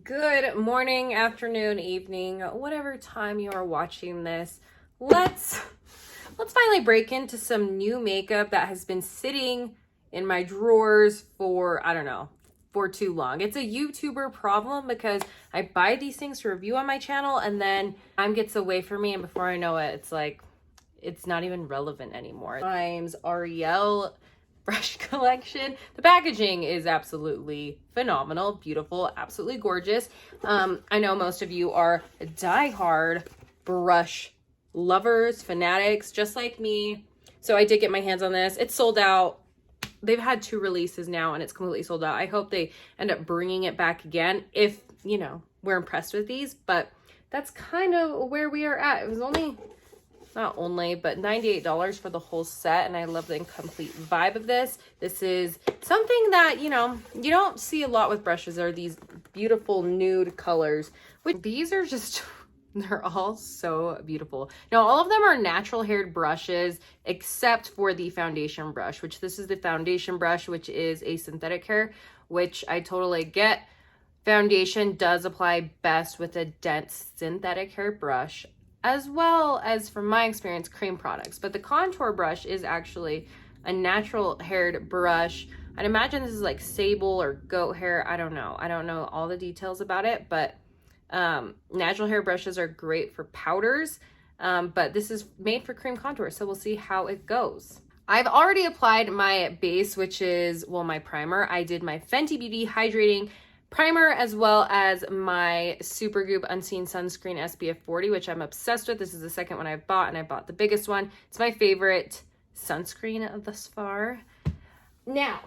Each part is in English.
Good morning, afternoon, evening, whatever time you are watching this. Let's finally break into some new makeup that has been sitting in my drawers for, I don't know, for too long. It's a YouTuber problem because I buy these things to review on my channel and then time gets away from me, and before I know it, it's like it's not even relevant anymore. Times Ariel brush collection. The packaging is absolutely phenomenal, beautiful, absolutely gorgeous. I know most of you are diehard brush lovers, fanatics, just like me. So I did get my hands on this. It's sold out. They've had 2 releases now and it's completely sold out. I hope they end up bringing it back again if, you know, we're impressed with these, but that's kind of where we are at. It was only, not only, but $98 for the whole set, and I love the complete vibe of this. This is something that, you know, you don't see a lot with brushes, are these beautiful nude colors. These are just, they're all so beautiful. Now, all of them are natural haired brushes, except for the foundation brush, which this is the foundation brush, which is a synthetic hair, which I totally get. Foundation does apply best with a dense synthetic hair brush, as well as, from my experience, cream products. But the contour brush is actually a natural haired brush. I'd imagine this is like sable or goat hair. I don't know. I don't know all the details about it, but natural hair brushes are great for powders. But this is made for cream contour, so we'll see how it goes. I've already applied my base, which is, well, my primer. I did my Fenty Beauty Hydrating Primer, as well as my Supergoop Unseen Sunscreen SPF 40, which I'm obsessed with. This is the second one I've bought, and I bought the biggest one. It's my favorite sunscreen thus far. Now,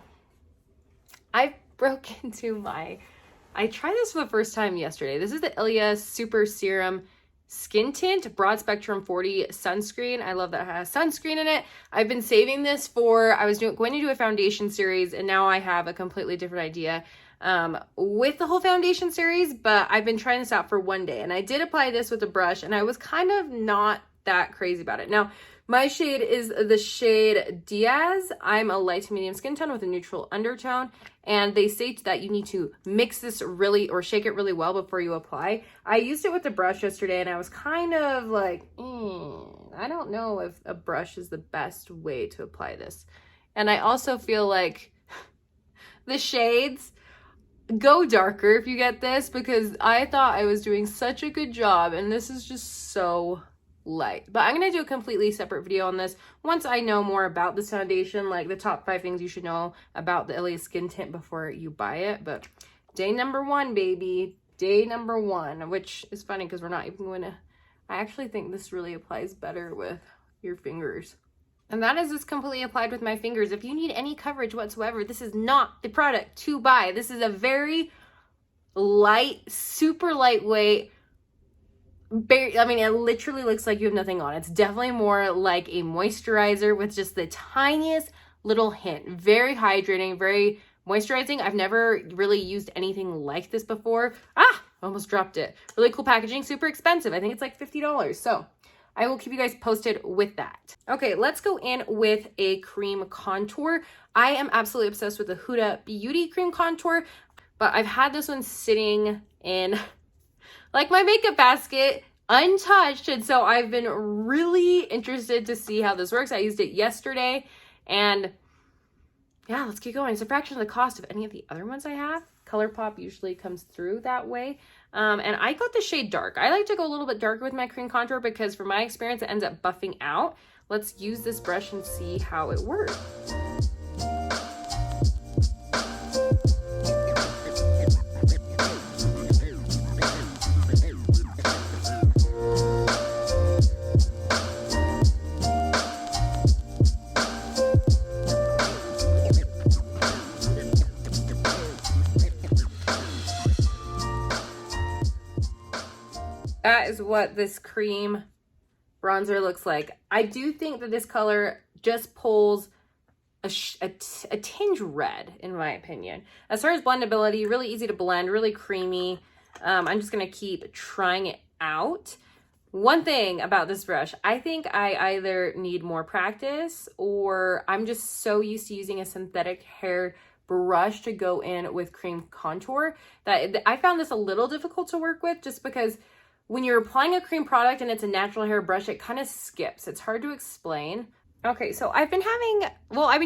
I broke into I tried this for the first time yesterday. This is the Ilia Super Serum Skin Tint Broad Spectrum 40 Sunscreen. I love that it has sunscreen in it. I've been saving this for, I was going to do a foundation series, and now I have a completely different idea with the whole foundation series, but I've been trying this out for one day, and I did apply this with a brush, and I was kind of not that crazy about it. Now, my shade is the shade Diaz. I'm a light to medium skin tone with a neutral undertone, and they state that you need to mix this really, or shake it really well before you apply. I used it with the brush yesterday, and I was kind of like, I don't know if a brush is the best way to apply this. And I also feel like the shades go darker if you get this, because I thought I was doing such a good job, and this is just so light. But I'm going to do a completely separate video on this once I know more about this foundation, like the top 5 things you should know about the Ilia Skin Tint before you buy it. But day number 1, baby. Day number 1, which is funny because we're not even going to, I actually think this really applies better with your fingers. And that is just completely applied with my fingers. If you need any coverage whatsoever, this is not the product to buy. This is a very light, super lightweight, I mean, it literally looks like you have nothing on. It's definitely more like a moisturizer with just the tiniest little hint. Very hydrating, very moisturizing. I've never really used anything like this before. Almost dropped it. Really cool packaging, super expensive. I think it's like $50. So I will keep you guys posted with that. Okay, let's go in with a cream contour. I am absolutely obsessed with the Huda Beauty cream contour, but I've had this one sitting in like my makeup basket untouched, and so I've been really interested to see how this works. I used it yesterday, and yeah, let's keep going. It's a fraction of the cost of any of the other ones I have. ColourPop usually comes through that way. And I got the shade dark. I like to go a little bit darker with my cream contour because from my experience, it ends up buffing out. Let's use this brush and see how it works. That is what this cream bronzer looks like. I do think that this color just pulls a tinge red, in my opinion. As far as blendability, really easy to blend, really creamy. I'm just going to keep trying it out. One thing about this brush, I think I either need more practice or I'm just so used to using a synthetic hair brush to go in with cream contour. That I found this a little difficult to work with just because when you're applying a cream product and it's a natural hair brush, it kind of skips. It's hard to explain. Okay, so I've been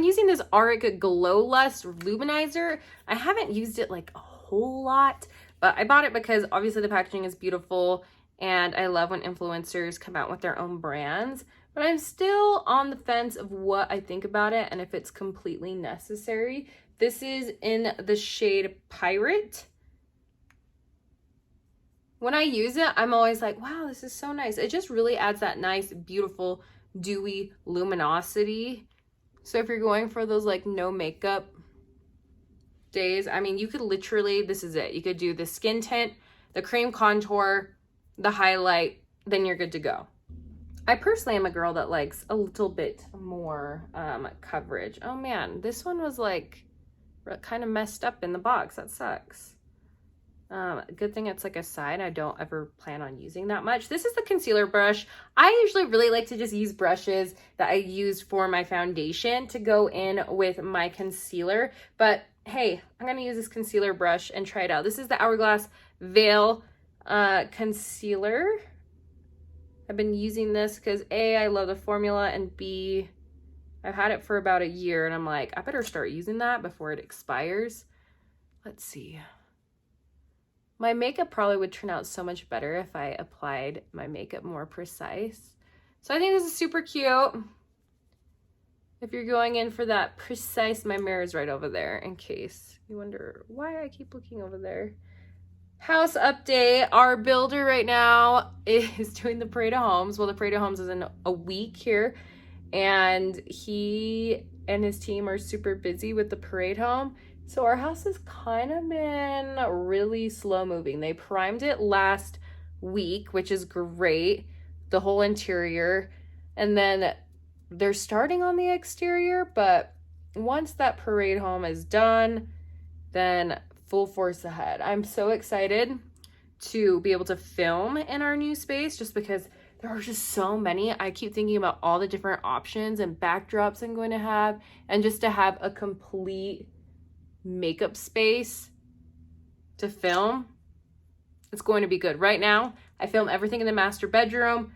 using this Auric Glow Lust Luminizer. I haven't used it like a whole lot, but I bought it because obviously the packaging is beautiful and I love when influencers come out with their own brands, but I'm still on the fence of what I think about it and if it's completely necessary. This is in the shade Pirate. When I use it, I'm always like, wow, this is so nice. It just really adds that nice, beautiful, dewy luminosity. So if you're going for those like no makeup days, I mean, you could literally, this is it. You could do the skin tint, the cream contour, the highlight, then you're good to go. I personally am a girl that likes a little bit more coverage. Oh man, this one was like kind of messed up in the box. That sucks. Good thing it's like a side. I don't ever plan on using that much. This is the concealer brush. I usually really like to just use brushes that I use for my foundation to go in with my concealer. But hey, I'm going to use this concealer brush and try it out. This is the Hourglass Veil concealer. I've been using this because A, I love the formula, and B, I've had it for about a year and I'm like, I better start using that before it expires. Let's see. My makeup probably would turn out so much better if I applied my makeup more precise. So I think this is super cute. If you're going in for that precise, my mirror is right over there in case you wonder why I keep looking over there. House update. Our builder right now is doing the Parade of Homes. Well, the Parade of Homes is in a week here, and he and his team are super busy with the parade home. So our house has kind of been really slow moving. They primed it last week, which is great, the whole interior. And then they're starting on the exterior, but once that parade home is done, then full force ahead. I'm so excited to be able to film in our new space just because there are just so many. I keep thinking about all the different options and backdrops I'm going to have, and just to have a complete makeup space to film, it's going to be good. Right now, I film everything in the master bedroom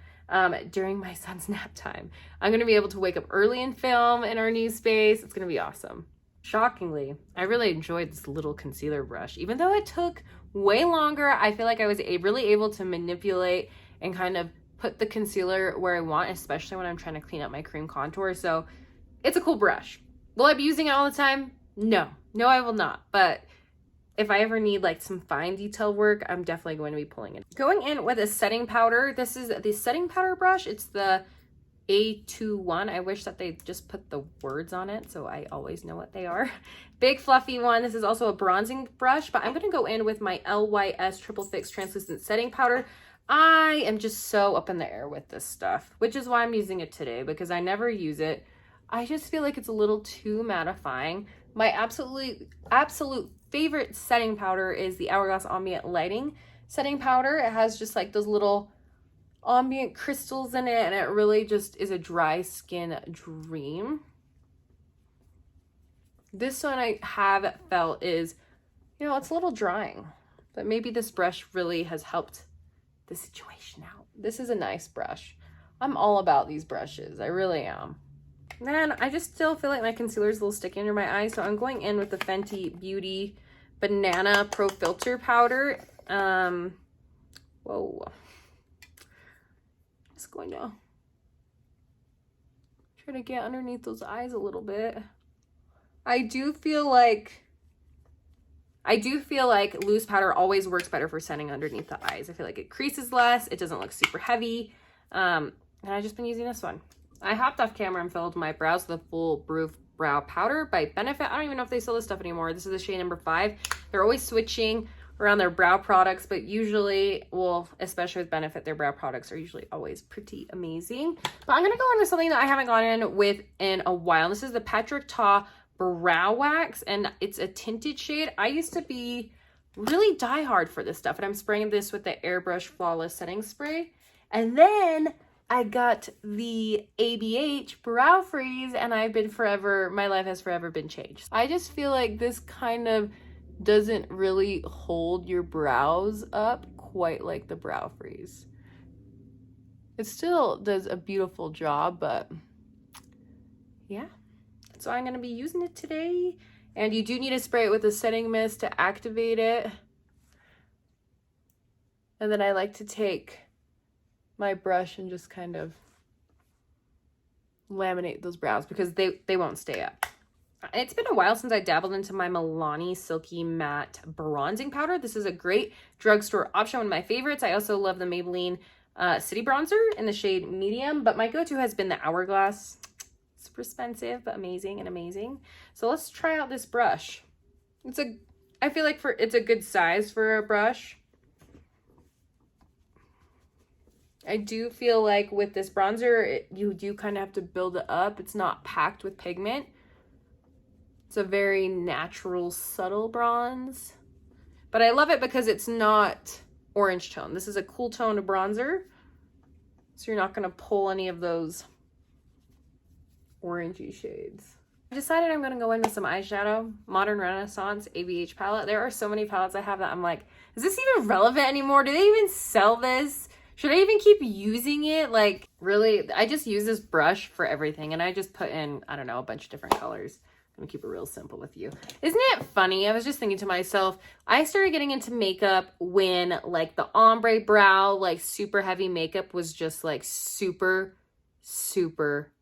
during my son's nap time. I'm going to be able to wake up early and film in our new space. It's going to be awesome. Shockingly, I really enjoyed this little concealer brush. Even though it took way longer, I feel like I was really able to manipulate and kind of put the concealer where I want, especially when I'm trying to clean up my cream contour. So it's a cool brush. Will I be using it all the time? No, I will not. But if I ever need like some fine detail work, I'm definitely going to be pulling it. Going in with a setting powder. This is the setting powder brush. It's the A21. I wish that they just put the words on it so I always know what they are. Big fluffy one. This is also a bronzing brush, but I'm going to go in with my LYS Triple Fix Translucent Setting Powder. I am just so up in the air with this stuff, which is why I'm using it today, because I never use it. I just feel like it's a little too mattifying. My absolute favorite setting powder is the Hourglass Ambient Lighting setting powder. It has just like those little ambient crystals in it, and it really just is a dry skin dream. This one I have felt is, you know, it's a little drying, but maybe this brush really has helped the situation out. This is a nice brush. I'm all about these brushes. I really am. Man, I just still feel like my concealer is a little sticky under my eyes, so I'm going in with the Fenty Beauty Banana Pro Filter Powder. Whoa. Just going to try to get underneath those eyes a little bit. I do feel like loose powder always works better for setting underneath the eyes. I feel like it creases less, it doesn't look super heavy, and I've just been using this one. I hopped off camera and filled my brows with a full proof brow powder by Benefit. I don't even know if they sell this stuff anymore. This is the shade number 5. They're always switching around their brow products, but usually, well, especially with Benefit, their brow products are usually always pretty amazing. But I'm gonna go into something that I haven't gone in with in a while. This is the Patrick Ta Brow Wax, and it's a tinted shade. I used to be really diehard for this stuff, and I'm spraying this with the Airbrush Flawless Setting Spray. And then I got the ABH Brow Freeze, and my life has forever been changed. I just feel like this kind of doesn't really hold your brows up quite like the Brow Freeze. It still does a beautiful job, but yeah. So I'm going to be using it today. And you do need to spray it with a setting mist to activate it. And then I like to take my brush and just kind of laminate those brows because they won't stay up. It's been a while since I dabbled into my Milani Silky Matte Bronzing Powder. This is a great drugstore option, one of my favorites. I also love the Maybelline City Bronzer in the shade Medium, but my go-to has been the Hourglass. Super expensive, but amazing and amazing. So let's try out this brush. I feel like it's a good size for a brush. I do feel like with this bronzer, you do kind of have to build it up. It's not packed with pigment. It's a very natural, subtle bronze. But I love it because it's not orange tone. This is a cool tone bronzer. So you're not going to pull any of those orangey shades. I decided I'm going to go in with some eyeshadow. Modern Renaissance ABH palette. There are so many palettes I have that I'm like, is this even relevant anymore? Do they even sell this? Should I even keep using it? Like, really, I just use this brush for everything, and I just put in, I don't know, a bunch of different colors. I'm gonna keep it real simple with you. Isn't it funny? I was just thinking to myself, I started getting into makeup when like the ombre brow, like super heavy makeup was just like super, super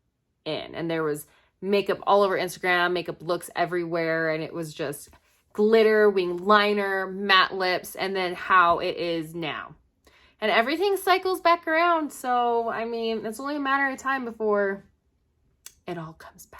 in. And there was makeup all over Instagram, makeup looks everywhere, and it was just glitter, wing liner, matte lips, and then how it is now. And everything cycles back around. So, I mean, it's only a matter of time before it all comes back.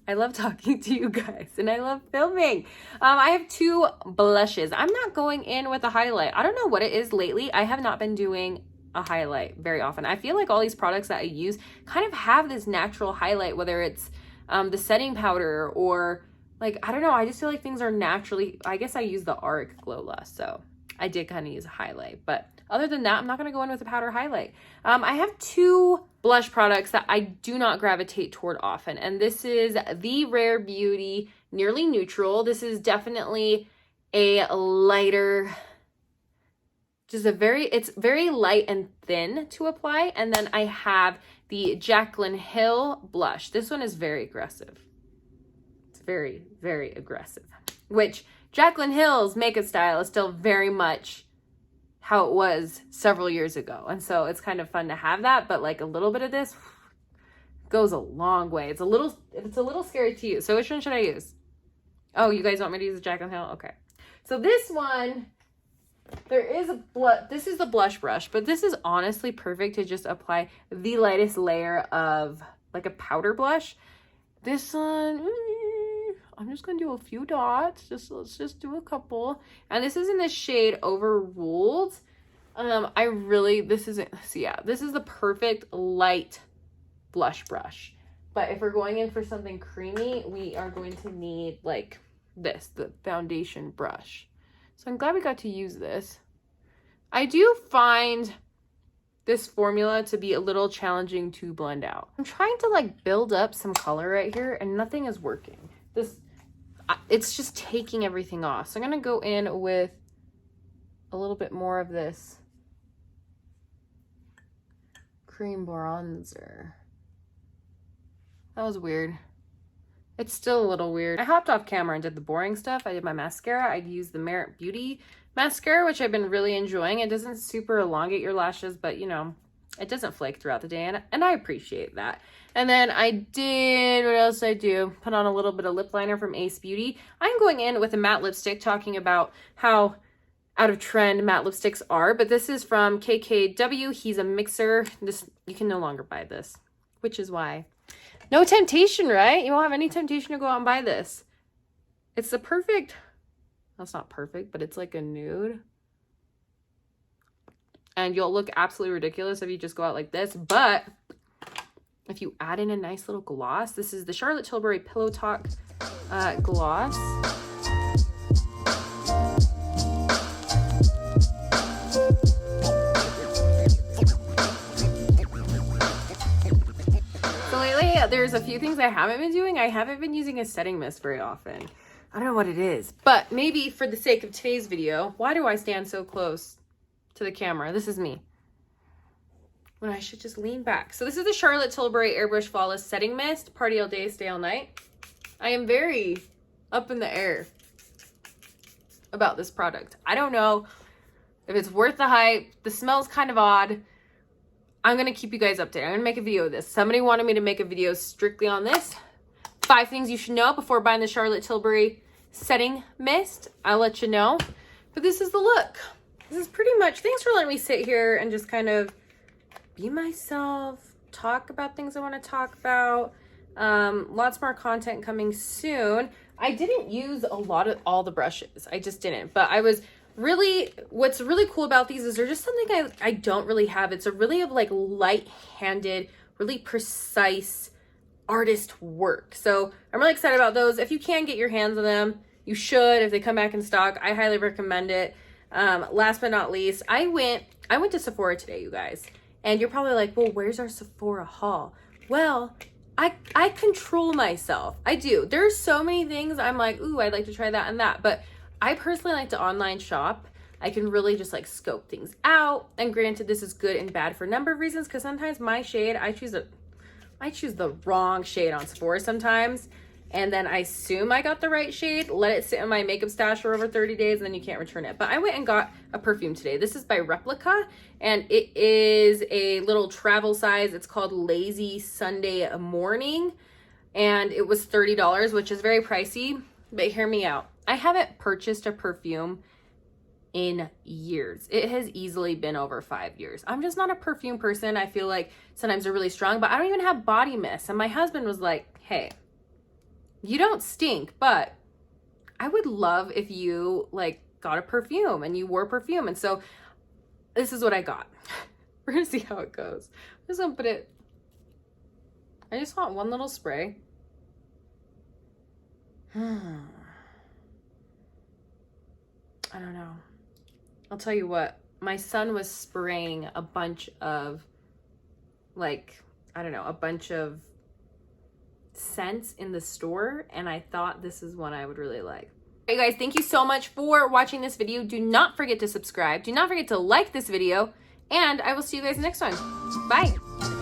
I love talking to you guys and I love filming. I have two blushes. I'm not going in with a highlight. I don't know what it is lately. I have not been doing a highlight very often. I feel like all these products that I use kind of have this natural highlight, whether it's the setting powder or like, I don't know. I just feel like things are naturally, I guess I use the Auric Glow Lust. So I did kind of use a highlight, but other than that, I'm not going to go in with a powder highlight. I have two blush products that I do not gravitate toward often. And this is the Rare Beauty Nearly Neutral. This is definitely a lighter, it's very light and thin to apply. And then I have the Jaclyn Hill blush. This one is very aggressive. It's very, very aggressive, which Jaclyn Hill's makeup style is still very much how it was several years ago. And so it's kind of fun to have that, but like a little bit of this goes a long way. It's a little scary to use. So which one should I use? Oh, you guys want me to use the Jaclyn Hill? Okay. So this one, this is the blush brush, but this is honestly perfect to just apply the lightest layer of like a powder blush. This one, I'm just gonna do a few dots. Let's just do a couple. And this is in the shade Overruled. This is the perfect light blush brush. But if we're going in for something creamy, we are going to need like this, the foundation brush. So I'm glad we got to use this. I do find this formula to be a little challenging to blend out. I'm trying to like build up some color right here and nothing is working. It's just taking everything off. So I'm going to go in with a little bit more of this cream bronzer. That was weird. It's still a little weird. I hopped off camera and did the boring stuff. I did my mascara. I used the Merit Beauty mascara, which I've been really enjoying. It doesn't super elongate your lashes, but you know, it doesn't flake throughout the day, and I appreciate that. And then I did, what else did I do? Put on a little bit of lip liner from Ace Beauty. I'm going in with a matte lipstick, talking about how out of trend matte lipsticks are, but this is from KKW. He's a mixer. You can no longer buy this, which is why. No temptation, right? You won't have any temptation to go out and buy this. It's the perfect, well, it's not perfect, but it's like a nude. And you'll look absolutely ridiculous if you just go out like this. But if you add in a nice little gloss, this is the Charlotte Tilbury Pillow Talk gloss. there's a few things I haven't been doing. I haven't been using a setting mist very often. I don't know what it is, but maybe for the sake of today's video, why do I stand so close to the camera? This is me. When I should just lean back. So this is the Charlotte Tilbury Airbrush Flawless Setting Mist. Party all day, stay all night. I am very up in the air about this product. I don't know if it's worth the hype. The smell's kind of odd. I'm going to keep you guys updated. I'm going to make a video of this. Somebody wanted me to make a video strictly on this. 5 things you should know before buying the Charlotte Tilbury Setting Mist. I'll let you know. But this is the look. This is pretty much, thanks for letting me sit here and just kind of be myself, talk about things I want to talk about. Lots more content coming soon. I didn't use a lot of all the brushes. I just didn't. But I was really, what's really cool about these is they're just something I don't really have. It's a really like light-handed, really precise artist work. So I'm really excited about those. If you can get your hands on them, you should. If they come back in stock, I highly recommend it. Last but not least, I went to Sephora today, you guys. And you're probably like, well, where's our Sephora haul? Well, I control myself. I do. There's so many things I'm like, ooh, I'd like to try that and that. But I personally like to online shop. I can really just like scope things out. And granted, this is good and bad for a number of reasons, because sometimes my shade, I choose the wrong shade on Sephora sometimes. And then I assume I got the right shade, let it sit in my makeup stash for over 30 days, and then you can't return it. But I went and got a perfume today. This is by Replica, and it is a little travel size. It's called Lazy Sunday Morning, and it was $30, which is very pricey, but hear me out. I haven't purchased a perfume in years. It has easily been over 5 years. I'm just not a perfume person. I feel like sometimes they're really strong, but I don't even have body mist. And my husband was like, hey, you don't stink, but I would love if you like got a perfume and you wore perfume. And so this is what I got. We're gonna see how it goes. I'm just gonna put it, I just want one little spray. I don't know. I'll tell you what, my son was spraying a bunch of like, I don't know, a bunch of scents in the store, and I thought this is one I would really like. Hey guys, thank you so much for watching this video. Do not forget to subscribe. Do not forget to like this video, and I will see you guys next one. Bye.